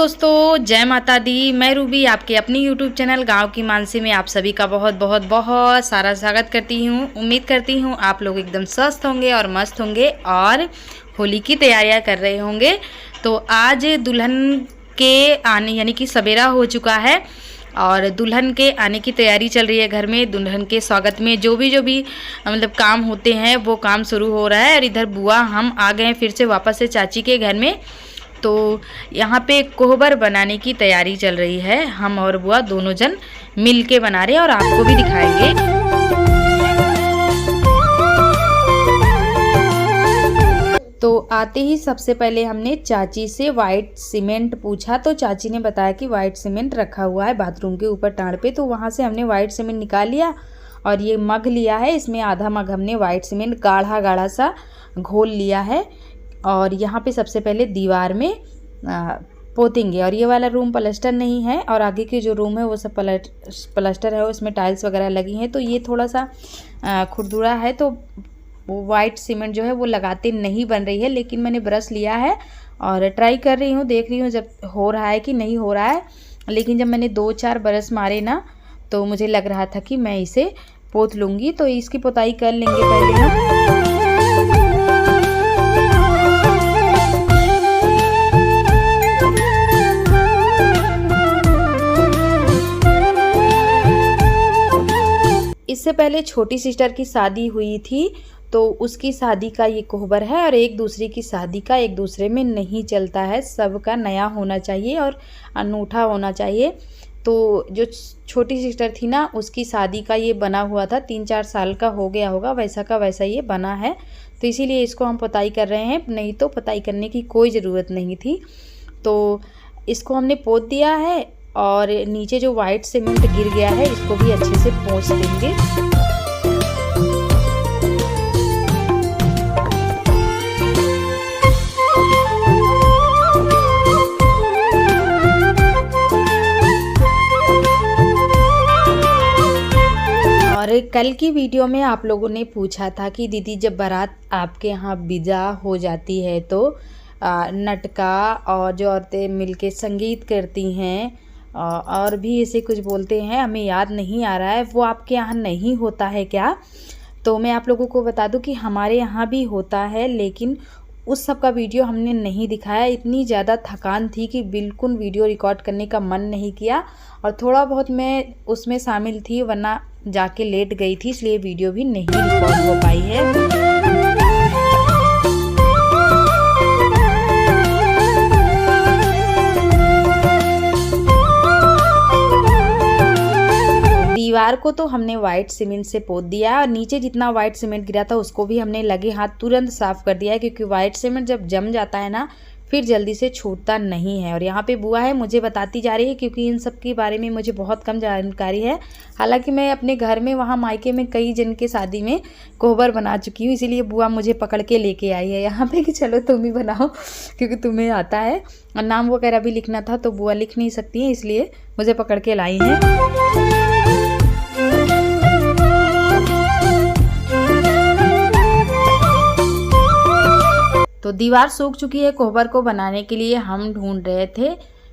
दोस्तों, जय माता दी। मैं रूबी आपके अपनी यूट्यूब चैनल गांव की मानसी में आप सभी का बहुत बहुत बहुत सारा स्वागत करती हूं। उम्मीद करती हूं आप लोग एकदम स्वस्थ होंगे और मस्त होंगे और होली की तैयारियां कर रहे होंगे। तो आज दुल्हन के आने यानी कि सवेरा हो चुका है और दुल्हन के आने की तैयारी चल रही है। घर में दुल्हन के स्वागत में जो भी मतलब काम होते हैं वो काम शुरू हो रहा है। और इधर बुआ हम आ गए हैं फिर से वापस से चाची के घर में। तो यहाँ पे कोहबर बनाने की तैयारी चल रही है। हम और बुआ दोनों जन मिल के बना रहे हैं और आपको भी दिखाएंगे। तो आते ही सबसे पहले हमने चाची से वाइट सीमेंट पूछा, तो चाची ने बताया कि वाइट सीमेंट रखा हुआ है बाथरूम के ऊपर टाड़ पे। तो वहाँ से हमने वाइट सीमेंट निकाल लिया और ये मग लिया है। इसमें आधा मग हमने वाइट सीमेंट गाढ़ा गाढ़ा सा घोल लिया है और यहाँ पे सबसे पहले दीवार में पोतेंगे। और ये वाला रूम प्लास्टर नहीं है और आगे के जो रूम है वो सब प्लास्टर है, उसमें टाइल्स वगैरह लगी हैं। तो ये थोड़ा सा खुरदुरा है, तो वो वाइट सीमेंट जो है वो लगाते नहीं बन रही है। लेकिन मैंने ब्रश लिया है और ट्राई कर रही हूँ, देख रही हूँ जब हो रहा है कि नहीं हो रहा है। लेकिन जब मैंने 2-4 ब्रश मारे ना तो मुझे लग रहा था कि मैं इसे पोत लूँगी। तो इसकी पोताई कर लेंगे पहले हम। इससे पहले छोटी सिस्टर की शादी हुई थी, तो उसकी शादी का ये कोहबर है। और एक दूसरे की शादी का एक दूसरे में नहीं चलता है, सबका नया होना चाहिए और अनूठा होना चाहिए। तो जो छोटी सिस्टर थी ना, उसकी शादी का ये बना हुआ था, 3-4 साल का हो गया होगा, वैसा का वैसा ये बना है। तो इसीलिए इसको हम पोताई कर रहे हैं, नहीं तो पोताई करने की कोई ज़रूरत नहीं थी। तो इसको हमने पोत दिया है और नीचे जो वाइट सीमेंट गिर गया है इसको भी अच्छे से पोंछ देंगे। और कल की वीडियो में आप लोगों ने पूछा था कि दीदी जब बारात आपके यहाँ विदा हो जाती है तो नटका और जो औरतें मिलके संगीत करती हैं और भी ऐसे कुछ बोलते हैं, हमें याद नहीं आ रहा है, वो आपके यहाँ नहीं होता है क्या? तो मैं आप लोगों को बता दूं कि हमारे यहाँ भी होता है, लेकिन उस सब का वीडियो हमने नहीं दिखाया। इतनी ज़्यादा थकान थी कि बिल्कुल वीडियो रिकॉर्ड करने का मन नहीं किया और थोड़ा बहुत मैं उसमें शामिल थी, वरना जाके लेट गई थी, इसलिए वीडियो भी नहीं रिकॉर्ड हो पाई है। दीवार को तो हमने वाइट सीमेंट से पोत दिया और नीचे जितना वाइट सीमेंट गिरा था उसको भी हमने लगे हाथ तुरंत साफ़ कर दिया है, क्योंकि वाइट सीमेंट जब जम जाता है ना फिर जल्दी से छूटता नहीं है। और यहाँ पे बुआ है, मुझे बताती जा रही है, क्योंकि इन सब के बारे में मुझे बहुत कम जानकारी है। हालांकि मैं अपने घर में वहाँ मायके में कई जन के शादी में कोहबर बना चुकी हूँ, इसीलिए बुआ मुझे पकड़ के लेके आई है यहाँ पे कि चलो तुम ही बनाओ, क्योंकि तुम्हें आता है। और नाम वगैरह भी लिखना था तो बुआ लिख नहीं सकती हैं, इसलिए मुझे पकड़ के लाई हैं। तो दीवार सूख चुकी है। कोहबर को बनाने के लिए हम ढूंढ रहे थे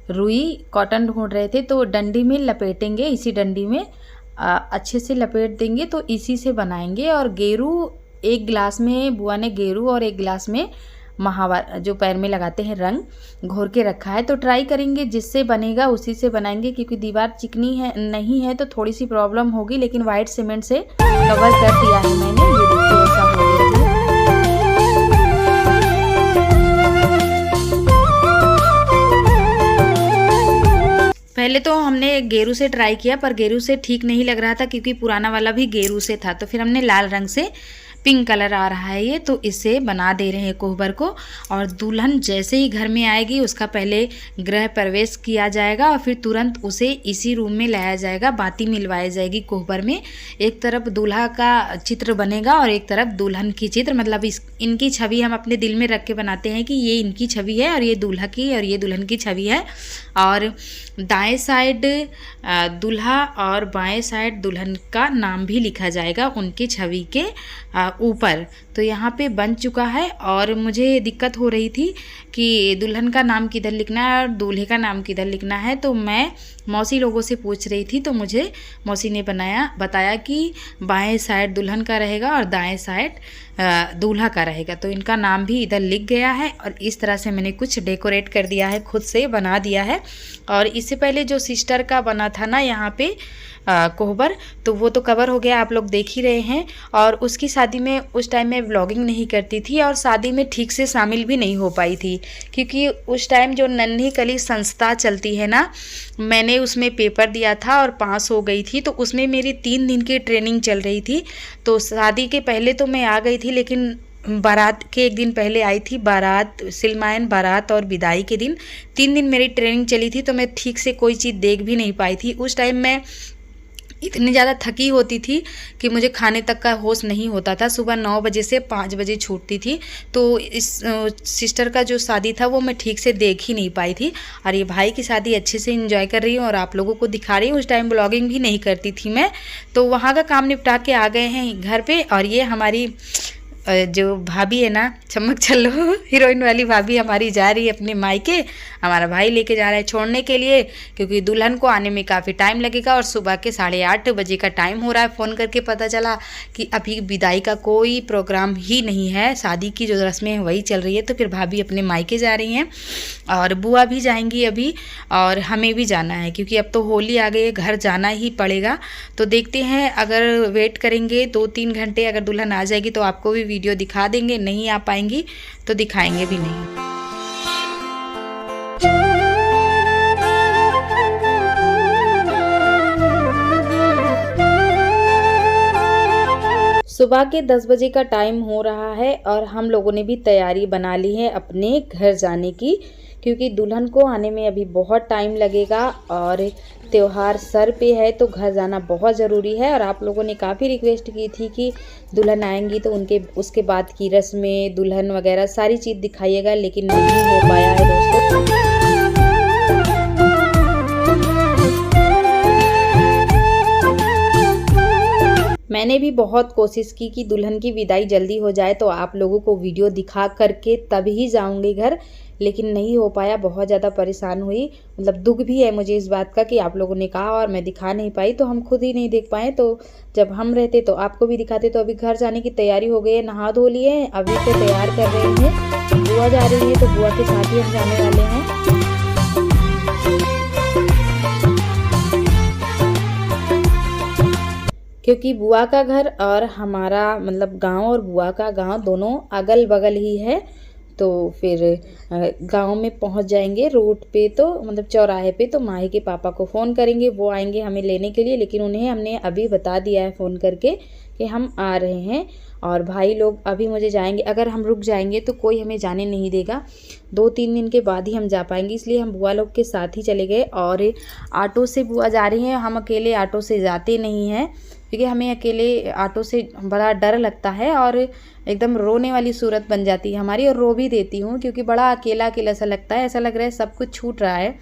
रुई कॉटन ढूंढ रहे थे, तो डंडी में लपेटेंगे, इसी डंडी में अच्छे से लपेट देंगे तो इसी से बनाएंगे। और गेरू एक गिलास में बुआ ने गेरू और एक गिलास में महावर जो पैर में लगाते हैं रंग घोर के रखा है। तो ट्राई करेंगे जिससे बनेगा उसी से बनाएंगे, क्योंकि दीवार चिकनी है नहीं है तो थोड़ी सी प्रॉब्लम होगी। लेकिन वाइट सीमेंट से कवर कर दिया है मैंने, ये देखिए ऐसा हो गया है। पहले तो हमने गेरू से ट्राई किया, पर गेरू से ठीक नहीं लग रहा था, क्योंकि पुराना वाला भी गेरू से था। तो फिर हमने लाल रंग से, पिंक कलर आ रहा है ये, तो इसे बना दे रहे हैं कोहबर को। और दुल्हन जैसे ही घर में आएगी उसका पहले गृह प्रवेश किया जाएगा और फिर तुरंत उसे इसी रूम में लाया जाएगा, बाती मिलवाई जाएगी कोहबर में। एक तरफ दूल्हा का चित्र बनेगा और एक तरफ दुल्हन की चित्र, मतलब इनकी छवि हम अपने दिल में रख के बनाते हैं कि ये इनकी छवि है और ये दूल्हा की और ये दुल्हन की छवि है। और दाएं साइड दूल्हा और बाएं साइड दुल्हन का नाम भी लिखा जाएगा उनकी छवि के ऊपर। तो यहाँ पे बन चुका है और मुझे दिक्कत हो रही थी कि दुल्हन का नाम किधर लिखना है और दूल्हे का नाम किधर लिखना है। तो मैं मौसी लोगों से पूछ रही थी, तो मुझे मौसी ने बताया कि बाएं साइड दुल्हन का रहेगा और दाएं साइड दूल्हा का रहेगा। तो इनका नाम भी इधर लिख गया है और इस तरह से मैंने कुछ डेकोरेट कर दिया है, खुद से बना दिया है। और इससे पहले जो सिस्टर का बना था ना यहाँ पे कोहबर, तो वो तो कवर हो गया, आप लोग देख ही रहे हैं। और उसकी शादी में उस टाइम मैं व्लॉगिंग नहीं करती थी और शादी में ठीक से शामिल भी नहीं हो पाई थी, क्योंकि उस टाइम जो नन्ही कली संस्था चलती है ना, मैंने उसमें पेपर दिया था और पास हो गई थी। तो उसमें मेरी 3 दिन की ट्रेनिंग चल रही थी। तो शादी के पहले तो मैं आ गई थी, लेकिन बारात के एक दिन पहले आई थी। बारात, सिलमायन, बारात और विदाई के दिन 3 दिन मेरी ट्रेनिंग चली थी। तो मैं ठीक से कोई चीज़ देख भी नहीं पाई थी। उस टाइम मैं इतनी ज़्यादा थकी होती थी कि मुझे खाने तक का होश नहीं होता था। सुबह 9 बजे से 5 बजे छूटती थी। तो इस सिस्टर का जो शादी था वो मैं ठीक से देख ही नहीं पाई थी। और ये भाई की शादी अच्छे से एंजॉय कर रही हूँ और आप लोगों को दिखा रही हूँ। उस टाइम ब्लॉगिंग भी नहीं करती थी मैं। तो वहाँ का काम निपटा के आ गए हैं घर पे। और ये हमारी जो भाभी है ना, चमक चलो हीरोइन वाली भाभी हमारी जा रही है अपने मायके। हमारा भाई लेके जा रहा है छोड़ने के लिए, क्योंकि दुल्हन को आने में काफ़ी टाइम लगेगा और सुबह के 8:30 बजे का टाइम हो रहा है। फ़ोन करके पता चला कि अभी विदाई का कोई प्रोग्राम ही नहीं है, शादी की जो रस्में हैं वही चल रही है। तो फिर भाभी अपने मायके जा रही हैं और बुआ भी जाएंगी अभी, और हमें भी जाना है क्योंकि अब तो होली आ गई है, घर जाना ही पड़ेगा। तो देखते हैं, अगर वेट करेंगे 2-3 घंटे, अगर दुल्हन आ जाएगी तो आपको भी वीडियो दिखा देंगे, नहीं आ पाएंगी तो दिखाएंगे भी नहीं। सुबह के 10 बजे का टाइम हो रहा है और हम लोगों ने भी तैयारी बना ली है अपने घर जाने की, क्योंकि दुल्हन को आने में अभी बहुत टाइम लगेगा और त्यौहार सर पे है, तो घर जाना बहुत ज़रूरी है। और आप लोगों ने काफ़ी रिक्वेस्ट की थी कि दुल्हन आएंगी तो उसके बाद की रस्में, दुल्हन वगैरह सारी चीज़ दिखाइएगा, लेकिन नहीं हो पाया है दोस्तों। मैंने भी बहुत कोशिश की कि दुल्हन की विदाई जल्दी हो जाए तो आप लोगों को वीडियो दिखा करके तभी जाऊंगी घर, लेकिन नहीं हो पाया। बहुत ज़्यादा परेशान हुई, मतलब दुख भी है मुझे इस बात का कि आप लोगों ने कहा और मैं दिखा नहीं पाई, तो हम खुद ही नहीं देख पाए। तो जब हम रहते तो आपको भी दिखाते। तो अभी घर जाने की तैयारी हो गई है, नहा धो लिए हैं, अभी तो तैयार कर रहे हैं। बुआ जा रही है तो बुआ के साथ ही हम जाने वाले हैं। क्योंकि बुआ का घर और हमारा मतलब गांव और बुआ का गांव दोनों अगल बगल ही है। तो फिर गांव में पहुंच जाएंगे रोड पे, तो मतलब चौराहे पे, तो माही के पापा को फ़ोन करेंगे, वो आएंगे हमें लेने के लिए। लेकिन उन्हें हमने अभी बता दिया है फ़ोन करके कि हम आ रहे हैं। और भाई लोग अभी मुझे जाएंगे, अगर हम रुक जाएंगे तो कोई हमें जाने नहीं देगा। 2-3 दिन के बाद ही हम जा पाएंगे, इसलिए हम बुआ लोग के साथ ही चले गए। और ऑटो से बुआ जा रही हैं, हम अकेले ऑटो से जाते नहीं हैं, क्योंकि हमें अकेले ऑटो से बड़ा डर लगता है और एकदम रोने वाली सूरत बन जाती है हमारी, और रो भी देती हूँ क्योंकि बड़ा अकेला अकेला सा लगता है, ऐसा लग रहा है सब कुछ छूट रहा है।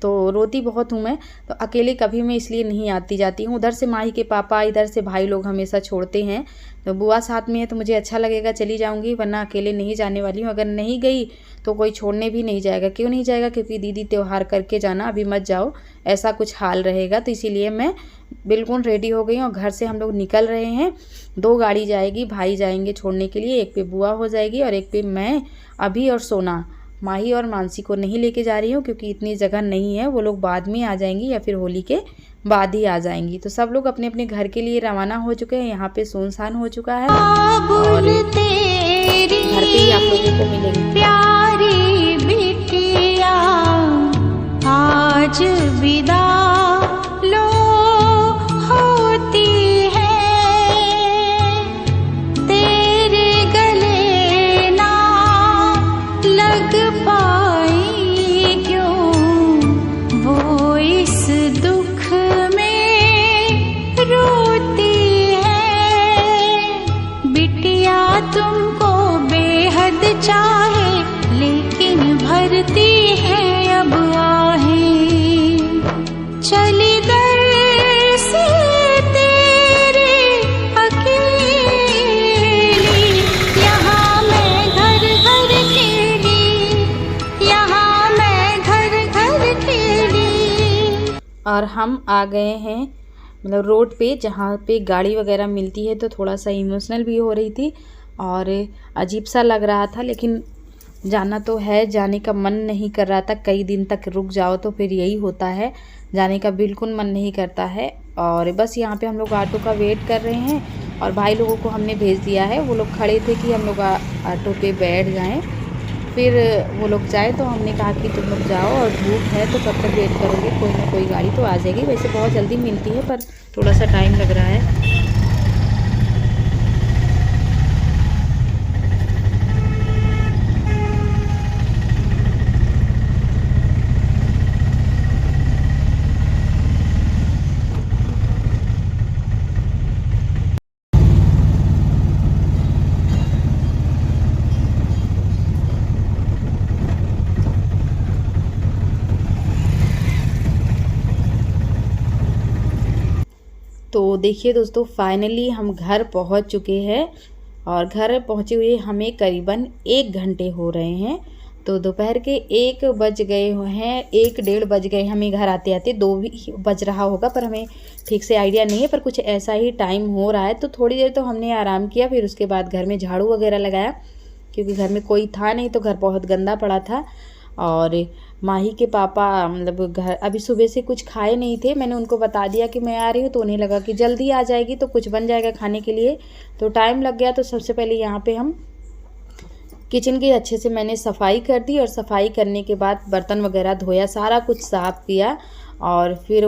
तो रोती बहुत हूँ मैं, तो अकेले कभी मैं इसलिए नहीं आती जाती हूँ। उधर से माही के पापा, इधर से भाई लोग हमेशा छोड़ते हैं। तो बुआ साथ में है तो मुझे अच्छा लगेगा, चली जाऊँगी, वरना अकेले नहीं जाने वाली हूँ। अगर नहीं गई तो कोई छोड़ने भी नहीं जाएगा। क्यों नहीं जाएगा? क्योंकि दीदी त्यौहार करके जाना, अभी मत जाओ, ऐसा कुछ हाल रहेगा। तो इसीलिए मैं बिल्कुल रेडी हो गई हूँ और घर से हम लोग निकल रहे हैं। 2 गाड़ी जाएगी, भाई जाएंगे छोड़ने के लिए, एक पे बुआ हो जाएगी और एक पे मैं। अभी और सोना, माही और मानसी को नहीं लेके जा रही हूँ क्योंकि इतनी जगह नहीं है, वो लोग बाद में आ जाएंगी या फिर होली के बाद ही आ जाएंगी। तो सब लोग अपने अपने घर के लिए रवाना हो चुके हैं। यहाँ पे सुनसान हो चुका है और घर पे ही आप लोगों को मिलेंगे। प्यारी बिटिया आज विदा लो होती है, तेरे गले ना लग पाई क्यों, वो इस दुख में रोती है। बिटिया तुमको बेहद चाहे लेकिन भरती है अब आहें, चली दर से तेरे अकेले और हम आ गए हैं मतलब रोड पे, जहाँ पे गाड़ी वगैरह मिलती है। तो थोड़ा सा इमोशनल भी हो रही थी और अजीब सा लग रहा था, लेकिन जाना तो है, जाने का मन नहीं कर रहा था। कई दिन तक रुक जाओ तो फिर यही होता है, जाने का बिल्कुल मन नहीं करता है। और बस यहाँ पे हम लोग ऑटो का वेट कर रहे हैं और भाई लोगों को हमने भेज दिया है। वो लोग खड़े थे कि हम लोग ऑटो पे बैठ जाएं, फिर वो लोग जाए। तो हमने कहा कि तुम लोग जाओ और धूप है तो कब तक वेट करोगे, कोई ना कोई गाड़ी तो आ जाएगी। वैसे बहुत जल्दी मिलती है पर थोड़ा सा टाइम लग रहा है। तो देखिए दोस्तों, फाइनली हम घर पहुंच चुके हैं और घर पहुंचे हुए हमें करीबन 1 घंटे हो रहे हैं। तो दोपहर के 1 बज गए हैं, 1 डेढ़ बज गए हमें घर आते आते। 2 भी बज रहा होगा पर हमें ठीक से आइडिया नहीं है, पर कुछ ऐसा ही टाइम हो रहा है। तो थोड़ी देर तो हमने आराम किया, फिर उसके बाद घर में झाड़ू वगैरह लगाया क्योंकि घर में कोई था नहीं, तो घर बहुत गंदा पड़ा था। और माही के पापा मतलब घर अभी सुबह से कुछ खाए नहीं थे। मैंने उनको बता दिया कि मैं आ रही हूँ, तो उन्हें लगा कि जल्दी आ जाएगी तो कुछ बन जाएगा खाने के लिए, तो टाइम लग गया। तो सबसे पहले यहाँ पे हम किचन की अच्छे से मैंने सफाई कर दी और सफाई करने के बाद बर्तन वगैरह धोया, सारा कुछ साफ़ किया। और फिर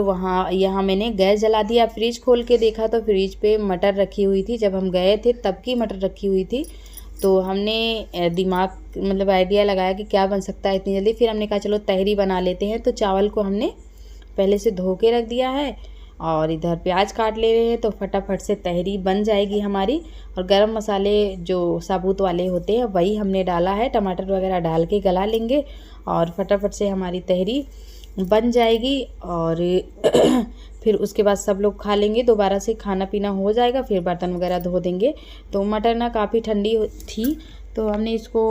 यहाँ मैंने गैस जला दिया। फ्रिज खोल के देखा तो फ्रिज पे मटर रखी हुई थी, जब हम गए थे तब की मटर रखी हुई थी। तो हमने दिमाग मतलब आइडिया लगाया कि क्या बन सकता है इतनी जल्दी। फिर हमने कहा चलो तहरी बना लेते हैं। तो चावल को हमने पहले से धो के रख दिया है और इधर प्याज काट ले रहे हैं, तो फटाफट से तहरी बन जाएगी हमारी। और गरम मसाले जो साबुत वाले होते हैं वही हमने डाला है, टमाटर वगैरह डाल के गला लेंगे और फटाफट से हमारी तहरी बन जाएगी। और फिर उसके बाद सब लोग खा लेंगे, दोबारा से खाना पीना हो जाएगा, फिर बर्तन वगैरह धो देंगे। तो मटर ना काफ़ी ठंडी थी तो हमने इसको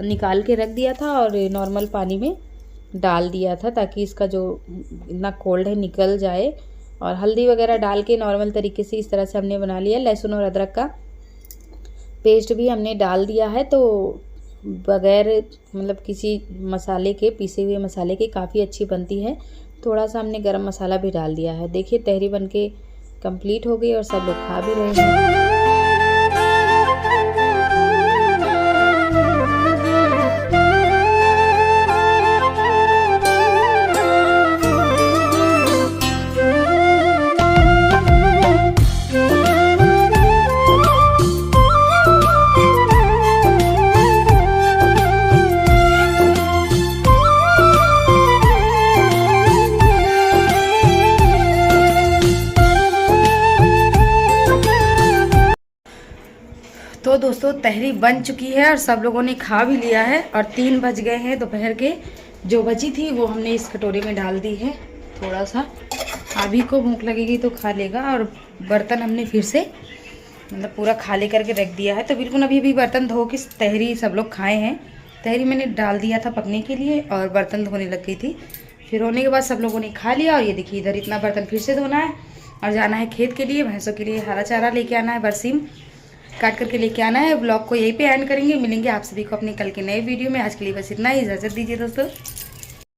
निकाल के रख दिया था और नॉर्मल पानी में डाल दिया था ताकि इसका जो इतना कोल्ड है निकल जाए। और हल्दी वगैरह डाल के नॉर्मल तरीके से इस तरह से हमने बना लिया। लहसुन और अदरक का पेस्ट भी हमने डाल दिया है, तो बगैर मतलब किसी मसाले के, पीसे हुए मसाले के काफ़ी अच्छी बनती है। थोड़ा सा हमने गरम मसाला भी डाल दिया है। देखिए तहरी बनके कंप्लीट हो गई और सब लोग खा भी रहे हैं। तो दोस्तों तहरी बन चुकी है और सब लोगों ने खा भी लिया है और 3 बज गए हैं दोपहर के। जो बची थी वो हमने इस कटोरे में डाल दी है। थोड़ा सा अभी को भूख लगेगी तो खा लेगा। और बर्तन हमने फिर से मतलब पूरा खाली करके रख दिया है। तो बिल्कुल अभी बर्तन धो के तहरी सब लोग खाए हैं। तहरी मैंने डाल दिया था पकने के लिए और बर्तन धोने लग गई थी। फिर होने के बाद सब लोगों ने खा लिया। और ये देखिए इधर इतना बर्तन फिर से धोना है और जाना है खेत के लिए, भैंसों के लिए हरा चारा लेके आना है, बरसीम काट करके लेके आना है। ब्लॉग को यहीं पे एंड करेंगे। मिलेंगे आप सभी को अपने कल के नए वीडियो में। आज के लिए बस इतना ही, इजाज़त दीजिए दोस्तों।